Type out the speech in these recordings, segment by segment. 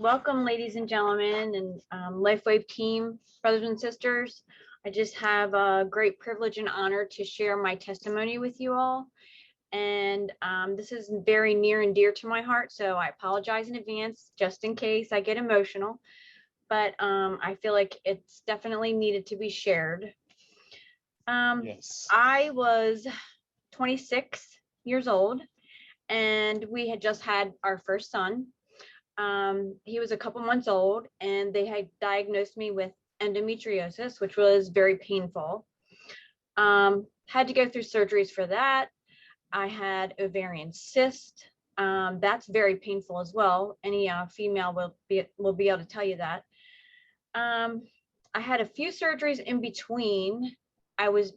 Welcome, ladies and gentlemen, and LifeWave team, brothers and sisters. I just have a great privilege and honor to share my testimony with you all. And this is very near and dear to my heart, so I apologize in advance just in case I get emotional. But I feel like it's definitely needed to be shared. Yes. I was 26 years old, and we had just had our first son. He was a couple months old, and they had diagnosed me with endometriosis, which was very painful. Had to go through surgeries for that. I had ovarian cyst. That's very painful as well. Any female will be able to tell you that. I had a few surgeries in between.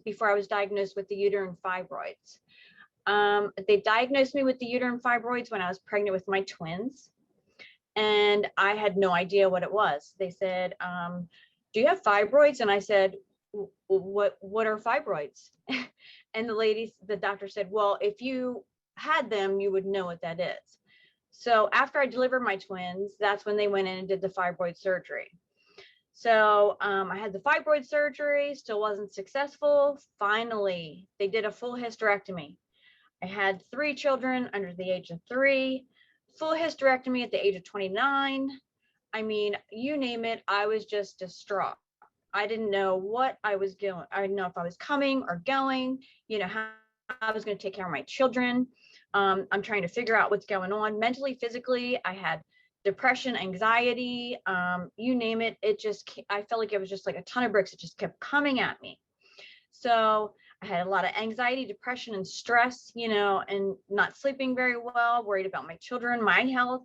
Before I was diagnosed with the uterine fibroids. They diagnosed me with the uterine fibroids when I was pregnant with my twins. And I had no idea what it was. They said, do you have fibroids? And I said, what are fibroids? And the doctor said, well, if you had them, you would know what that is. So after I delivered my twins, that's when they went in and did the fibroid surgery. So I had the fibroid surgery, still wasn't successful. Finally, they did a full hysterectomy. I had 3 children under the age of 3. Full hysterectomy at the age of 29. I mean, you name it, I was just distraught. I didn't know what I was doing. I didn't know if I was coming or going, how I was going to take care of my children. I'm trying to figure out what's going on mentally, physically. I had depression, anxiety, you name it. I felt like it was just like a ton of bricks. It just kept coming at me. So I had a lot of anxiety, depression, and stress, and not sleeping very well, worried about my children, my health.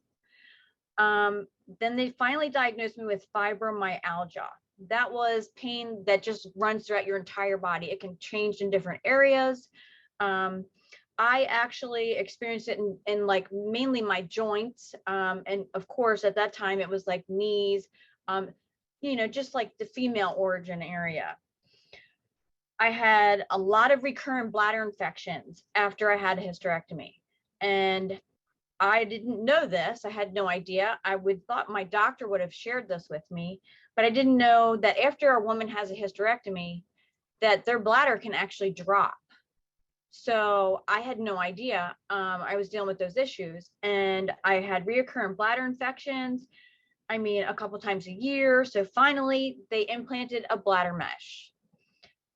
Then they finally diagnosed me with fibromyalgia. That was pain that just runs throughout your entire body. It can change in different areas. I actually experienced it in like mainly my joints. And of course, at that time, it was like knees, just like the female origin area. I had a lot of recurrent bladder infections after I had a hysterectomy. And I didn't know this. I had no idea. I would thought my doctor would have shared this with me, but I didn't know that after a woman has a hysterectomy, that their bladder can actually drop. So I had no idea. I was dealing with those issues, and I had recurrent bladder infections. I mean, a couple times a year. So finally, they implanted a bladder mesh.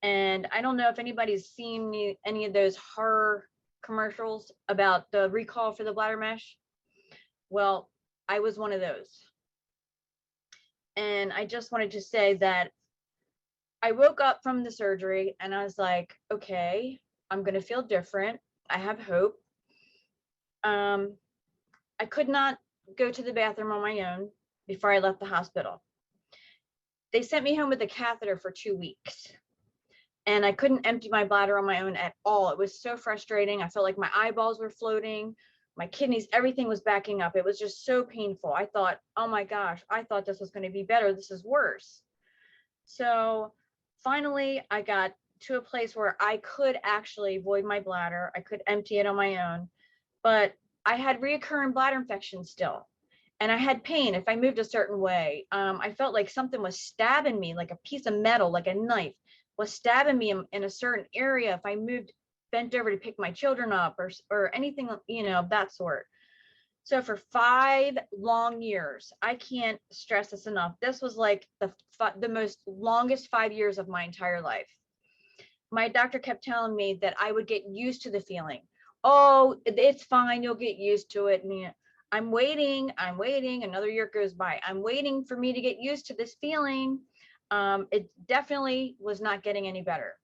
And I don't know if anybody's seen any of those horror commercials about the recall for the bladder mesh. Well, I was one of those. And I just wanted to say that I woke up from the surgery and I was like, okay, I'm going to feel different. I have hope. I could not go to the bathroom on my own before I left the hospital. They sent me home with a catheter for 2 weeks. And I couldn't empty my bladder on my own at all. It was so frustrating. I felt like my eyeballs were floating, my kidneys, everything was backing up. It was just so painful. I thought, oh my gosh, I thought this was going to be better. This is worse. So finally, I got to a place where I could actually void my bladder. I could empty it on my own, but I had recurrent bladder infections still. And I had pain if I moved a certain way. I felt like something was stabbing me, like a piece of metal, like a knife was stabbing me in a certain area if I bent over to pick my children up or anything, of that sort. So for 5 long years, I can't stress this enough. This was like the most longest 5 years of my entire life. My doctor kept telling me that I would get used to the feeling. Oh, it's fine. You'll get used to it. And I'm waiting. Another year goes by. I'm waiting for me to get used to this feeling. It definitely was not getting any better.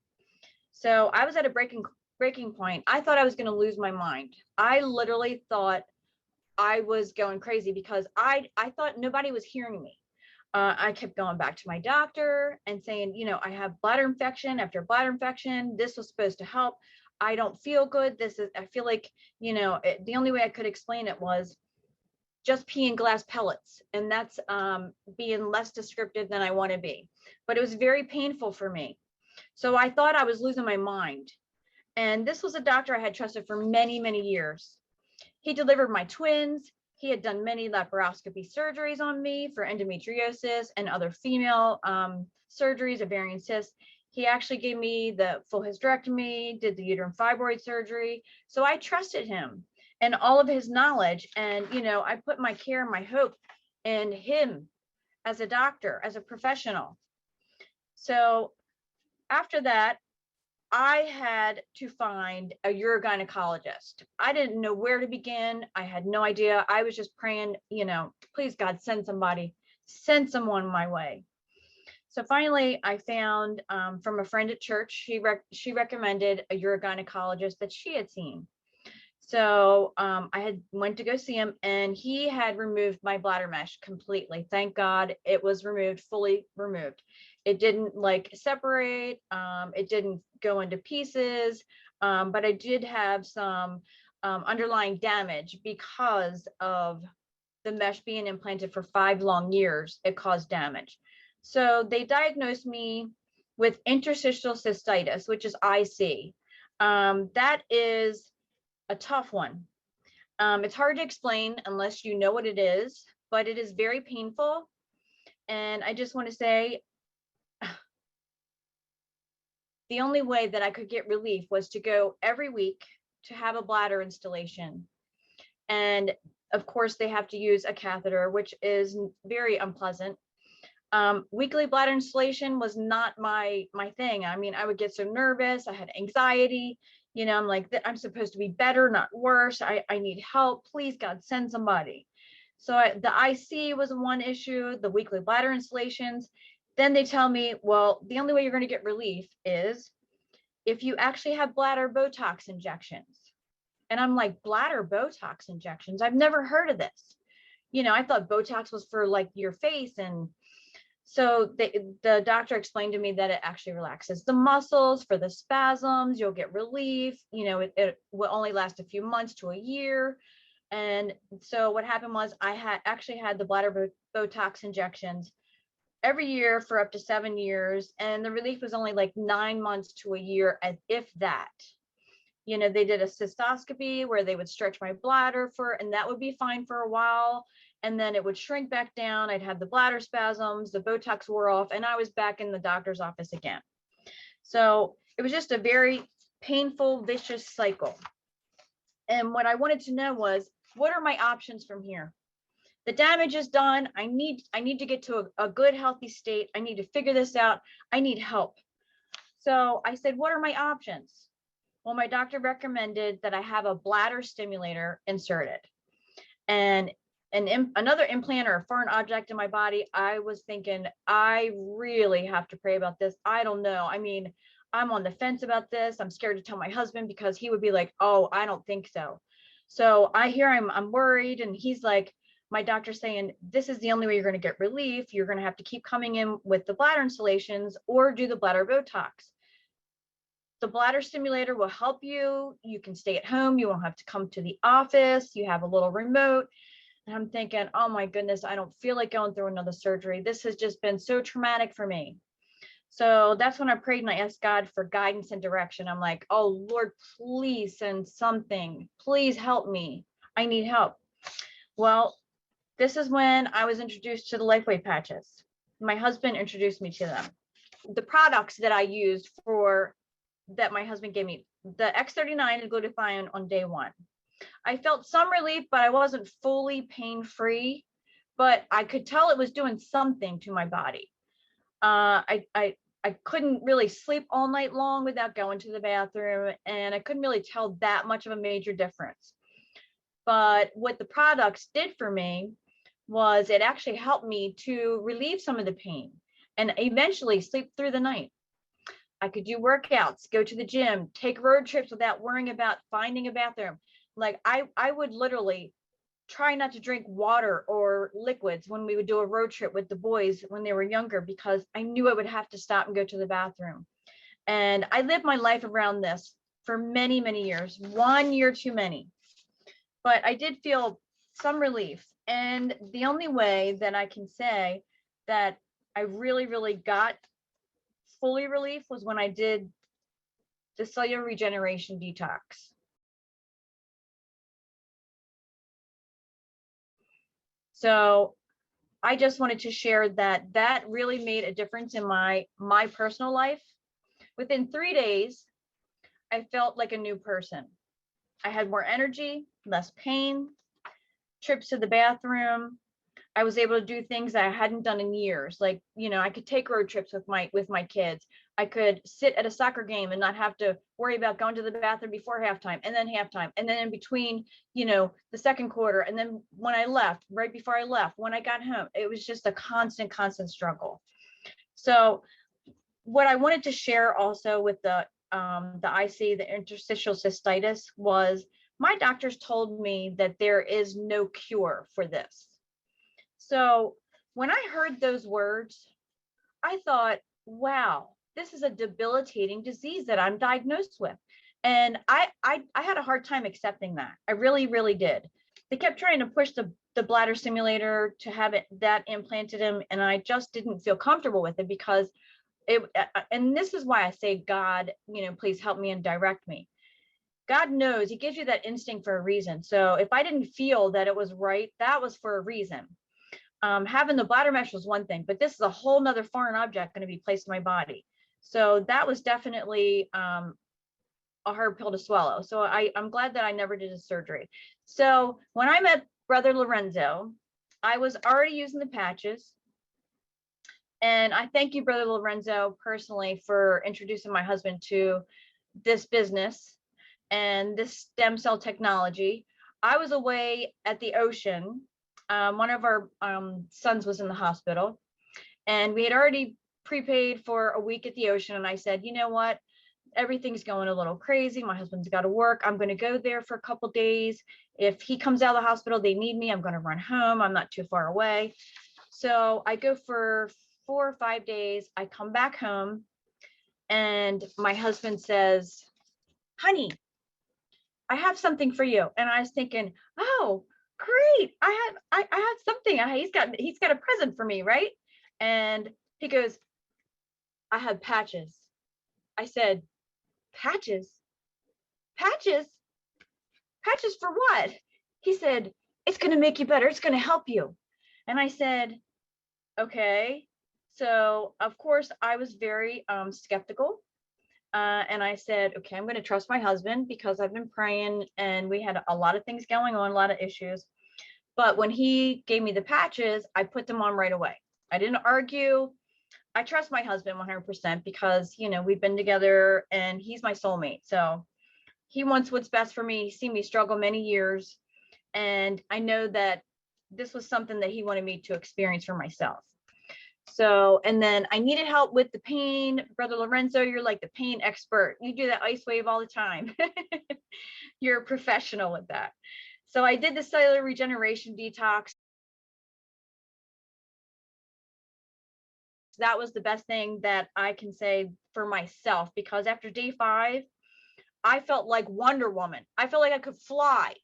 So I was at a breaking point. I thought I was going to lose my mind. I literally thought I was going crazy because I thought nobody was hearing me. I kept going back to my doctor and saying, I have bladder infection after bladder infection. This was supposed to help. I don't feel good. I feel like, the only way I could explain it was just peeing glass pellets. And that's being less descriptive than I want to be. But it was very painful for me. So I thought I was losing my mind. And this was a doctor I had trusted for many, many years. He delivered my twins. He had done many laparoscopy surgeries on me for endometriosis and other female surgeries, ovarian cysts. He actually gave me the full hysterectomy, did the uterine fibroid surgery. So I trusted him and all of his knowledge. And, you know, I put my care and my hope in him as a doctor, as a professional. So after that, I had to find a urogynecologist. I didn't know where to begin. I had no idea. I was just praying, you know, please God, send somebody, send someone my way. So finally, I found from a friend at church, she recommended a urogynecologist that she had seen. So I went to go see him, and he had removed my bladder mesh completely. Thank God it was removed, fully removed. It didn't like separate. It didn't go into pieces, but I did have some underlying damage because of the mesh being implanted for 5 long years. It caused damage. So they diagnosed me with interstitial cystitis, which is IC. That is a tough one. It's hard to explain unless you know what it is, but it is very painful. And I just want to say, the only way that I could get relief was to go every week to have a bladder installation. And of course, they have to use a catheter, which is very unpleasant. Weekly bladder installation was not my thing. I mean, I would get so nervous. I had anxiety. You know, I'm like, I'm supposed to be better, not worse. I need help. Please, God, send somebody. So the IC was one issue, the weekly bladder installations. Then they tell me, well, the only way you're going to get relief is if you actually have bladder Botox injections. And I'm like, bladder Botox injections? I've never heard of this. You know, I thought Botox was for like your face. And so the doctor explained to me that it actually relaxes the muscles for the spasms. You'll get relief. You know, it will only last a few months to a year. And so what happened was I actually had the bladder Botox injections every year for up to 7 years. And the relief was only like 9 months to a year, as if that. You know, they did a cystoscopy where they would stretch my bladder and that would be fine for a while. And then it would shrink back down. I'd have the bladder spasms, the Botox wore off, and I was back in the doctor's office again. So it was just a very painful, vicious cycle. And what I wanted to know was, what are my options from here? The damage is done. I need to get to a good, healthy state. I need to figure this out. I need help. So I said, what are my options? Well, my doctor recommended that I have a bladder stimulator inserted. And another implant or a foreign object in my body, I was thinking, I really have to pray about this. I don't know. I mean, I'm on the fence about this. I'm scared to tell my husband because he would be like, oh, I don't think so. So I'm worried. And he's like, my doctor's saying, this is the only way you're going to get relief. You're going to have to keep coming in with the bladder installations or do the bladder Botox. The bladder stimulator will help you. You can stay at home. You won't have to come to the office. You have a little remote. And I'm thinking, oh my goodness, I don't feel like going through another surgery. This has just been so traumatic for me. So that's when I prayed and I asked God for guidance and direction. I'm like, oh Lord, please send something. Please help me. I need help. Well, this is when I was introduced to the LifeWave patches. My husband introduced me to them. The products that I used that my husband gave me, the X39 and glutathione on day 1. I felt some relief, but I wasn't fully pain-free, but I could tell it was doing something to my body. I couldn't really sleep all night long without going to the bathroom, and I couldn't really tell that much of a major difference. But what the products did for me was it actually helped me to relieve some of the pain and eventually sleep through the night. I could do workouts, go to the gym, take road trips without worrying about finding a bathroom. Like I would literally try not to drink water or liquids when we would do a road trip with the boys when they were younger, because I knew I would have to stop and go to the bathroom. And I lived my life around this for many, many years, 1 year too many. But I did feel some relief. And the only way that I can say that I really, really got fully relief was when I did the Cellular Regeneration Detox. So I just wanted to share that that really made a difference in my personal life. Within 3 days, I felt like a new person. I had more energy, less pain, trips to the bathroom. I was able to do things that I hadn't done in years. Like, I could take road trips with my kids. I could sit at a soccer game and not have to worry about going to the bathroom before halftime and then halftime. And then in between, the second quarter. And then when I left, right before I left, when I got home, it was just a constant struggle. So what I wanted to share also with the IC, the interstitial cystitis, was my doctors told me that there is no cure for this. So when I heard those words, I thought, wow, this is a debilitating disease that I'm diagnosed with. And I had a hard time accepting that. I really did. They kept trying to push the bladder stimulator to have that implanted in, and I just didn't feel comfortable with it because and this is why I say, God, please help me and direct me. God knows, he gives you that instinct for a reason. So if I didn't feel that it was right, that was for a reason. Having the bladder mesh was one thing, but this is a whole nother foreign object going to be placed in my body. So that was definitely a hard pill to swallow. So I'm glad that I never did a surgery. So when I met Brother Lorenzo, I was already using the patches. And I thank you, Brother Lorenzo, personally for introducing my husband to this business and this stem cell technology. I was away at the ocean. One of our sons was in the hospital, and we had already prepaid for a week at the ocean. And I said, you know what? Everything's going a little crazy. My husband's got to work. I'm going to go there for a couple days. If he comes out of the hospital, they need me. I'm going to run home. I'm not too far away. So I go for 4 or 5 days. I come back home, and my husband says, honey, I have something for you. And I was thinking, oh, great. I have something. He's got a present for me, right? And he goes, I have patches. I said, patches? Patches? Patches for what? He said, it's going to make you better. It's going to help you. And I said, okay. So of course I was very skeptical. And I said, okay, I'm going to trust my husband because I've been praying and we had a lot of things going on, a lot of issues. But when he gave me the patches, I put them on right away. I didn't argue. I trust my husband 100% because, we've been together and he's my soulmate. So he wants what's best for me. He's seen me struggle many years. And I know that this was something that he wanted me to experience for myself. So, and then I needed help with the pain. Brother Lorenzo, you're like the pain expert. You do that ice wave all the time. You're a professional with that. So I did the cellular regeneration detox. That was the best thing that I can say for myself, because after day 5, I felt like Wonder Woman. I felt like I could fly.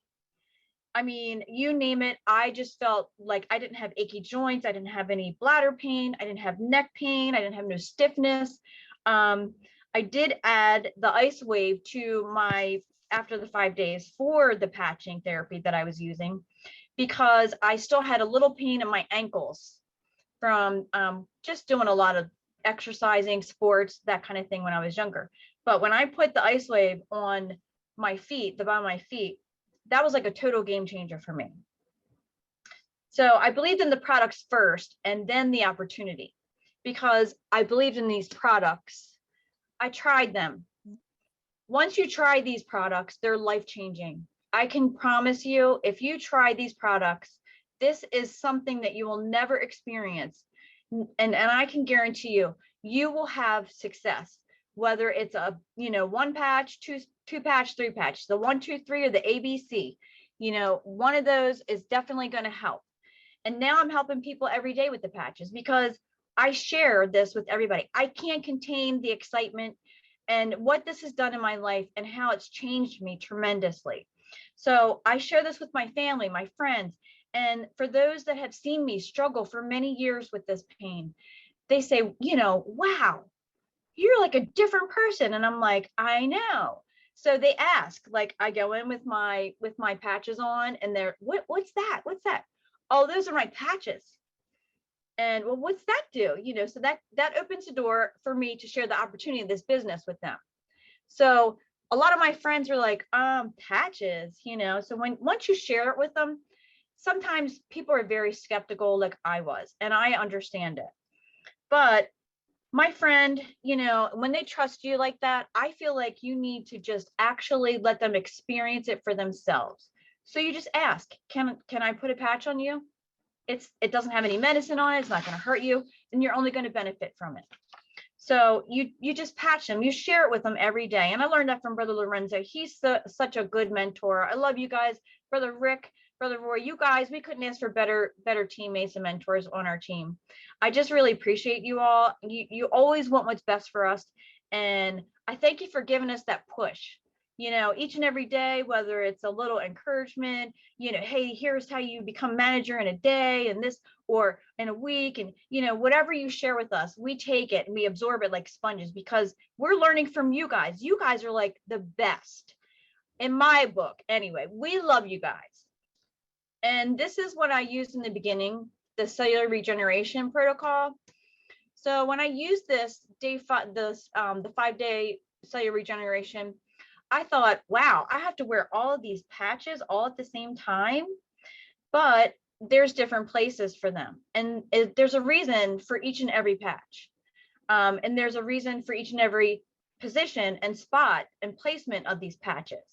I mean, you name it. I just felt like I didn't have achy joints. I didn't have any bladder pain. I didn't have neck pain. I didn't have no stiffness. I did add the ice wave to my, after the 5 days, for the patching therapy that I was using, because I still had a little pain in my ankles from just doing a lot of exercising, sports, that kind of thing when I was younger. But when I put the ice wave on my feet, the bottom of my feet, that was like a total game changer for me. So I believed in the products first and then the opportunity, because I believed in these products. I tried them. Once you try these products, they're life-changing. I can promise you, if you try these products, this is something that you will never experience. And I can guarantee you, you will have success, whether it's a, 1 patch, 2 patch, 3 patch, the 1, 2, 3, or the ABC, one of those is definitely going to help. And now I'm helping people every day with the patches because I share this with everybody. I can't contain the excitement and what this has done in my life and how it's changed me tremendously. So I share this with my family, my friends, and for those that have seen me struggle for many years with this pain, they say, wow, you're like a different person. And I'm like, I know. So they ask, like, I go in with my patches on and they're, what's that? What's that? oh, those are my patches. And well, what's that do? So that opens the door for me to share the opportunity of this business with them. So a lot of my friends are like, patches, so once you share it with them, sometimes people are very skeptical, like I was, and I understand it. But my friend, when they trust you like that, I feel like you need to just actually let them experience it for themselves. So you just ask, can I put a patch on you? It doesn't have any medicine on it. It's not going to hurt you, and you're only going to benefit from it. So you just patch them, you share it with them every day. And I learned that from Brother Lorenzo. He's such a good mentor. I love you guys, Brother Rick, Brother Roy. You guys, we couldn't ask for better teammates and mentors on our team. I just really appreciate you all. You always want what's best for us, and I thank you for giving us that push. Each and every day, whether it's a little encouragement, hey, here's how you become manager in a day and this, or in a week, and whatever you share with us, we take it and we absorb it like sponges, because we're learning from you guys. You guys are like the best in my book. Anyway, we love you guys. And this is what I used in the beginning, the cellular regeneration protocol. So when I used this the 5-day cellular regeneration, I thought, wow, I have to wear all of these patches all at the same time, but there's different places for them. And there's a reason for each and every patch. And there's a reason for each and every position and spot and placement of these patches.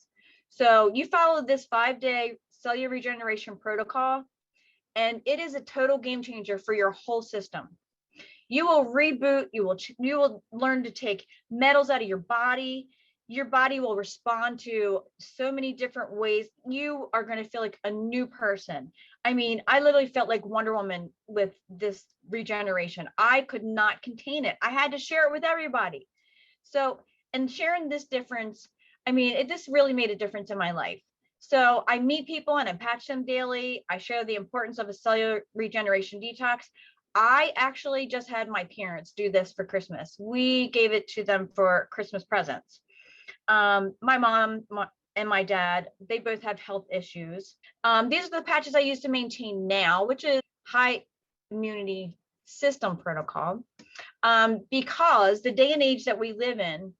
So you follow this 5-day cellular regeneration protocol, and it is a total game changer for your whole system. You will reboot, you will learn to take metals out of your body. Your body will respond to so many different ways. You are going to feel like a new person. I mean, I literally felt like Wonder Woman with this regeneration. I could not contain it. I had to share it with everybody. So, and sharing this difference, I mean, this really made a difference in my life. So I meet people and I patch them daily. I share the importance of a cellular regeneration detox. I actually just had my parents do this for Christmas. We gave it to them for Christmas presents. My mom and my dad, they both have health issues. These are the patches I use to maintain now, which is high immunity system protocol. Because the day and age that we live in,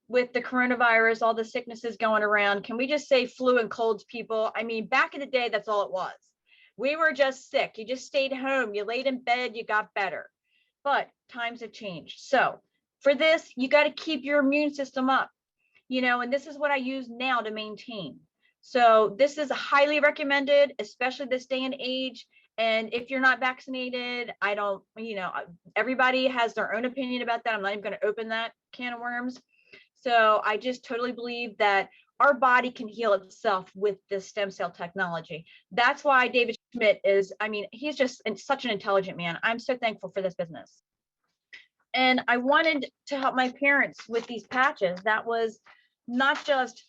with the coronavirus, all the sicknesses going around, can we just say flu and colds, people? I mean, back in the day, that's all it was. We were just sick. You just stayed home. You laid in bed. You got better. But times have changed. So for this, you got to keep your immune system up. And this is what I use now to maintain. So this is highly recommended, especially this day and age. And if you're not vaccinated, I don't, everybody has their own opinion about that. I'm not even going to open that can of worms. So I just totally believe that our body can heal itself with this stem cell technology. That's why David Schmidt is, he's just such an intelligent man. I'm so thankful for this business. And I wanted to help my parents with these patches. That was not just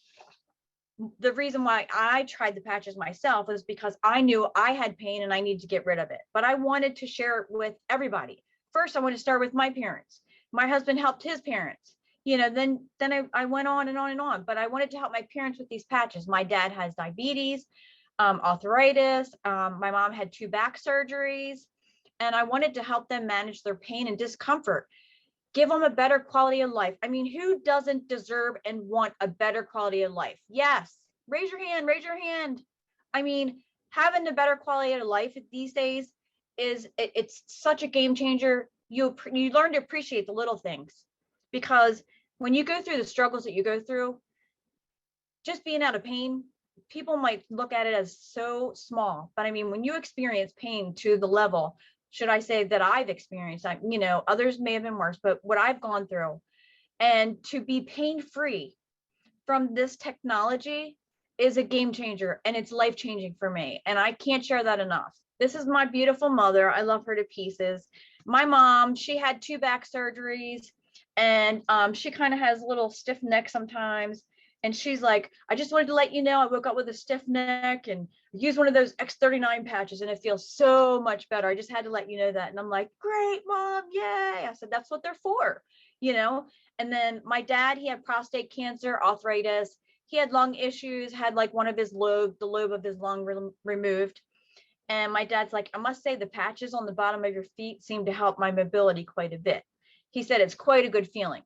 the reason why I tried the patches myself, was because I knew I had pain and I needed to get rid of it. But I wanted to share it with everybody. First, I wanted to start with my parents. My husband helped his parents. Then I went on and on and on. But I wanted to help my parents with these patches. My dad has diabetes, arthritis. My mom had 2 back surgeries. And I wanted to help them manage their pain and discomfort, give them a better quality of life. I mean, who doesn't deserve and want a better quality of life? Yes. Raise your hand, raise your hand. I mean, having a better quality of life these days it's such a game changer. You learn to appreciate the little things, because when you go through the struggles that you go through, just being out of pain, people might look at it as so small. But I mean, when you experience pain to the level, should I say, that I've experienced, others may have been worse, but what I've gone through, and to be pain-free from this technology is a game changer, and it's life-changing for me. And I can't share that enough. This is my beautiful mother. I love her to pieces. My mom, she had 2 back surgeries, and she kind of has a little stiff neck sometimes. And she's like, I just wanted to let you know, I woke up with a stiff neck and use one of those X39 patches and it feels so much better. I just had to let you know that. And I'm like, great, Mom, yay. I said, that's what they're for, And then my dad, he had prostate cancer, arthritis. He had lung issues, had like one of his the lobe of his lung removed. And my dad's like, I must say the patches on the bottom of your feet seem to help my mobility quite a bit. He said it's quite a good feeling.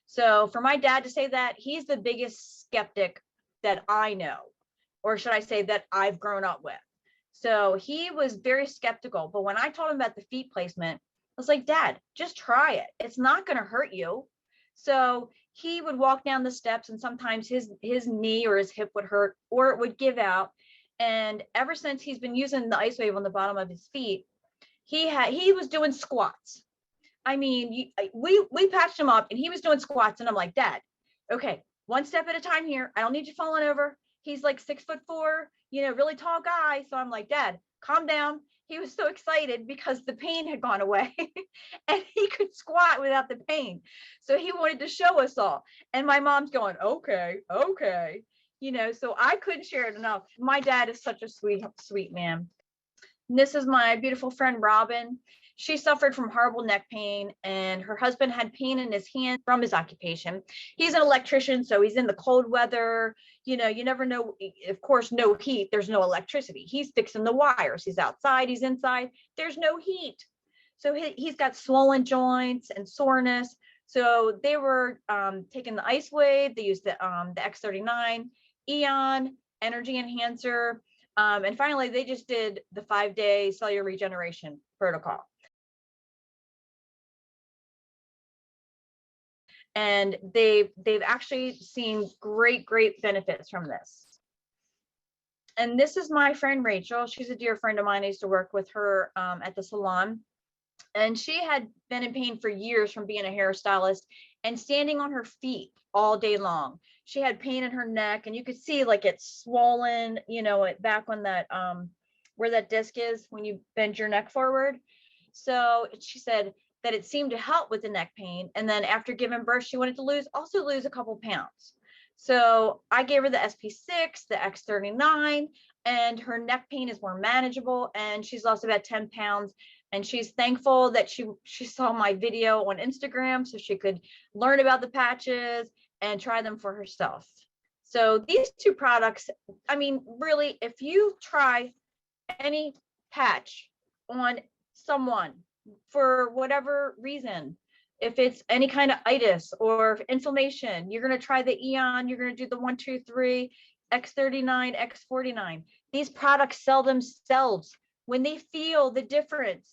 So for my dad to say that, he's the biggest skeptic that I know, or should I say that I've grown up with. So he was very skeptical. But when I told him about the feet placement, I was like, Dad, just try it. It's not going to hurt you. So he would walk down the steps, and sometimes his knee or his hip would hurt, or it would give out. And ever since he's been using the ice wave on the bottom of his feet, he was doing squats. I mean, we patched him up and he was doing squats, and I'm like, Dad, okay, one step at a time here. I don't need you falling over. He's like 6'4", really tall guy. So I'm like, Dad, calm down. He was so excited because the pain had gone away and he could squat without the pain. So he wanted to show us all. And my mom's going, okay. So I couldn't share it enough. My dad is such a sweet man. And this is my beautiful friend, Robin. She suffered from horrible neck pain, and her husband had pain in his hand from his occupation. He's an electrician, so he's in the cold weather. You never know. Of course, no heat. There's no electricity. He's fixing the wires. He's outside. He's inside. There's no heat. So he's got swollen joints and soreness. So they were taking the ice wave. They used the X39, Eon, energy enhancer. And finally, they just did the 5-day cellular regeneration protocol. And they've actually seen great benefits from this. And this is my friend Rachel. She's a dear friend of mine. I used to work with her at the salon. And she had been in pain for years from being a hairstylist and standing on her feet all day long. She had pain in her neck, and you could see like it's swollen, back on that where that disc is when you bend your neck forward. So she said that it seemed to help with the neck pain. And then after giving birth, she wanted to lose a couple pounds. So I gave her the SP6, the X39, and her neck pain is more manageable, and she's lost about 10 pounds. And she's thankful that she saw my video on Instagram so she could learn about the patches and try them for herself. So these two products, I mean, really, if you try any patch on someone for whatever reason, if it's any kind of itis or inflammation, you're going to try the Eon, you're going to do the 1, 2, 3, X39, X49. These products sell themselves when they feel the difference.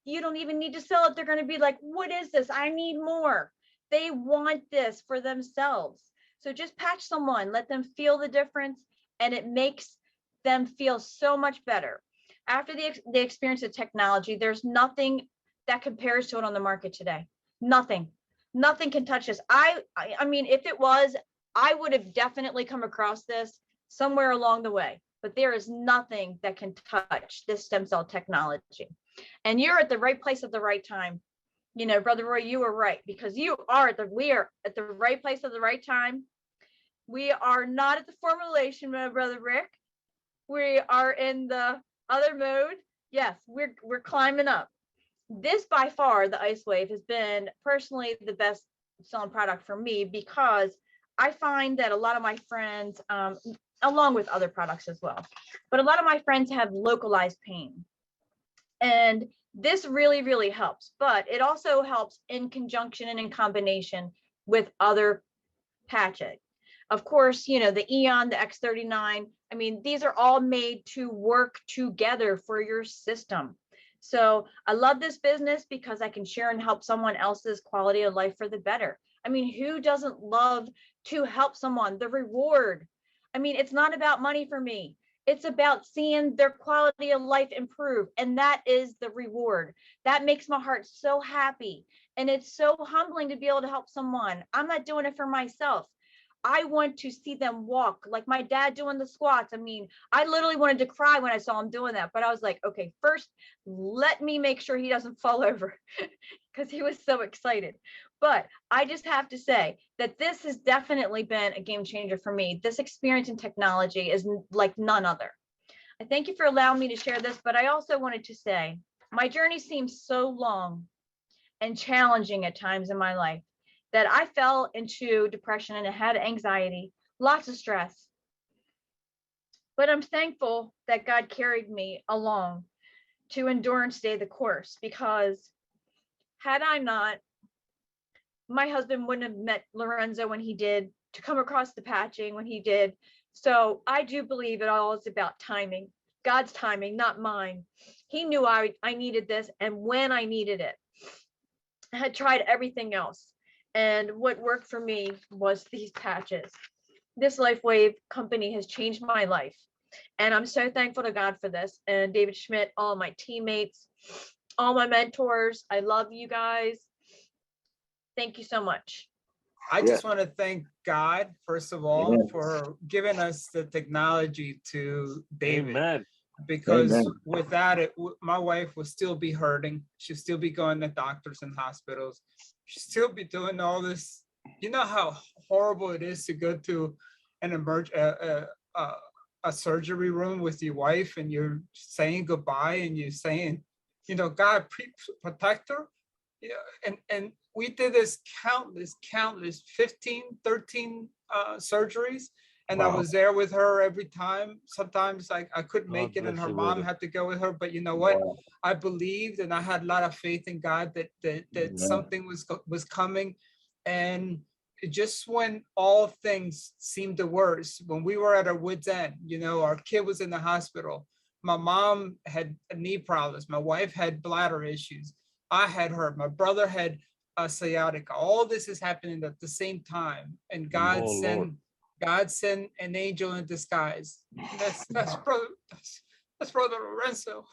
You don't even need to sell it. They're going to be like, what is this? I need more. They want this for themselves. So just patch someone, let them feel the difference, and it makes them feel so much better. After the experience of technology, there's nothing that compares to it on the market today. Nothing can touch this. I mean, if it was, I would have definitely come across this somewhere along the way, but there is nothing that can touch this stem cell technology. And you're at the right place at the right time. Brother Roy, you were right, because we are at the right place at the right time. We are not at the formulation mode, Brother Rick. We are in the other mode. Yes, we're climbing up. This by far, the Ice Wave, has been personally the best selling product for me, because I find that a lot of my friends, along with other products as well, but a lot of my friends have localized pain. And this really helps, but it also helps in conjunction and in combination with other patches. Of course, the Eon, the X39, I mean, these are all made to work together for your system. So I love this business because I can share and help someone else's quality of life for the better. I mean, who doesn't love to help someone? The reward. I mean, it's not about money for me. It's about seeing their quality of life improve. And that is the reward. That makes my heart so happy. And it's so humbling to be able to help someone. I'm not doing it for myself. I want to see them walk, like my dad doing the squats. I mean, I literally wanted to cry when I saw him doing that, but I was like, okay, first, let me make sure he doesn't fall over, because he was so excited. But I just have to say that this has definitely been a game changer for me. This experience in technology is like none other. I thank you for allowing me to share this, but I also wanted to say my journey seems so long and challenging at times in my life that I fell into depression and I had anxiety, lots of stress. But I'm thankful that God carried me along to endure and stay the course, because had I not, my husband wouldn't have met Lorenzo when he did, to come across the patching when he did. So I do believe it all is about timing, God's timing, not mine. He knew I needed this and when I needed it. I had tried everything else, and what worked for me was these patches. This LifeWave company has changed my life, and I'm so thankful to God for this, and David Schmidt, all my teammates, all my mentors. I love you guys. Thank you so much. I just want to thank God, first of all, for giving us the technology to David. Amen. Because without it, my wife would still be hurting. She'd still be going to doctors and hospitals. She'd still be doing all this. You know how horrible it is to go to an a surgery room with your wife, and you're saying goodbye, and you're saying, you know, God, protect her. You know, and we did this countless 15, 13 surgeries. And I was there with her every time. Sometimes I couldn't make it, and her mom had to go with her. But you know what? I believed, and I had a lot of faith in God that something was coming. And just when all things seemed the worst, when we were at our wits' end, you know, our kid was in the hospital. My mom had knee problems. My wife had bladder issues. I had her. My brother had sciatica. All this is happening at the same time, and God sent an angel in disguise. That's brother Lorenzo.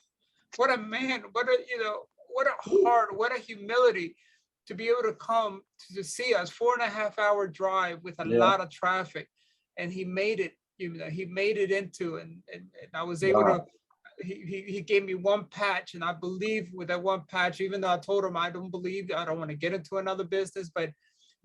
What a man! What a heart! What a humility to be able to come to see us. 4.5-hour drive with a lot of traffic, and he made it. You know, he made it into, and I was able to. He gave me one patch, and I believe with that one patch, even though I told him I don't want to get into another business, but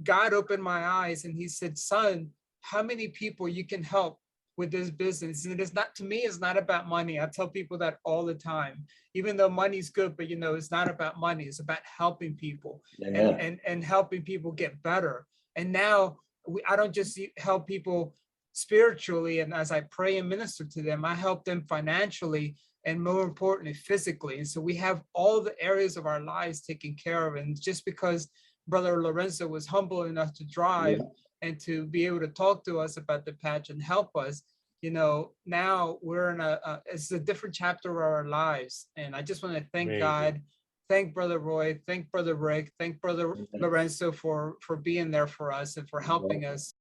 God opened my eyes, and he said, son, how many people you can help with this business? And it's not, to me, it's not about money. I tell people that all the time, even though money's good, but you know, it's not about money. It's about helping people and helping people get better. And now I don't just help people spiritually, and as I pray and minister to them, I help them financially, and more importantly, physically. And so we have all the areas of our lives taken care of. And just because Brother Lorenzo was humble enough to drive and to be able to talk to us about the patch and help us, you know, now we're in it's a different chapter of our lives. And I just want to thank God, thank Brother Roy, thank Brother Rick, thank Brother Lorenzo for being there for us and for helping us